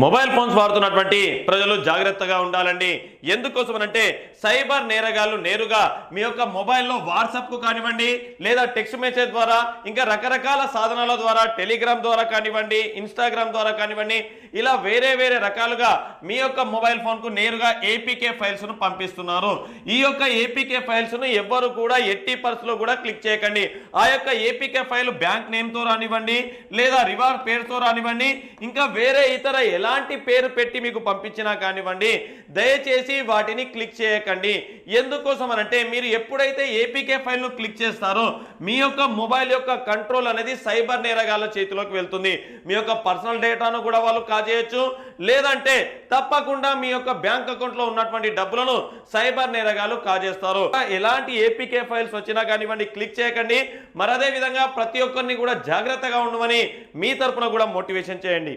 Mobile phones వాడుతున్నటువంటి ప్రజలు జాగ్రత్తగా ఉండాలండి. ఎందుకోసమనంటే సైబర్ నేరగాళ్లు నేరుగా మీ యొక్క మొబైల్లో వాట్సాప్కు కానివ్వండి, లేదా టెక్స్ట్ మెసేజ్ ద్వారా, ఇంకా రకరకాల సాధనాల ద్వారా, టెలిగ్రామ్ ద్వారా కానివ్వండి, ఇన్స్టాగ్రామ్ ద్వారా కానివ్వండి, ఇలా వేరే వేరే రకాలుగా మీ యొక్క మొబైల్ ఫోన్కు నేరుగా ఏపీకే ఫైల్స్ను పంపిస్తున్నారు. ఈ యొక్క ఏపీకే ఫైల్స్ను ఎవ్వరు కూడా ఎట్టి పరిస్థితుల్లో కూడా క్లిక్ చేయకండి. ఆ యొక్క ఏపీకే ఫైల్ బ్యాంక్ నేమ్తో రానివ్వండి, లేదా రివార్డ్ పేరుతో రానివ్వండి, ఇంకా వేరే ఇతర ఎలాంటి పేరు పెట్టి మీకు పంపించినా కానివ్వండి, దయచేసి వాటిని క్లిక్ చేయకండి. ఎందుకోసం అనంటే మీరు ఎప్పుడైతే ఏపీకే ఫైల్ను క్లిక్ చేస్తారో మీ యొక్క మొబైల్ యొక్క కంట్రోల్ అనేది సైబర్ నేరగాళ్ల చేతిలోకి వెళ్తుంది. మీ యొక్క పర్సనల్ డేటాను కూడా వాళ్ళు కాజేయచ్చు, లేదంటే తప్పకుండా మీ యొక్క బ్యాంక్ అకౌంట్లో ఉన్నటువంటి డబ్బులను సైబర్ నేరగాళ్లు కాజేస్తారు. ఎలాంటి ఏపీకే ఫైల్స్ వచ్చినా కానివ్వండి క్లిక్ చేయకండి. మరి అదే విధంగా ప్రతి ఒక్కరిని కూడా జాగ్రత్తగా ఉండమని మీ తరపున కూడా మోటివేషన్ చేయండి.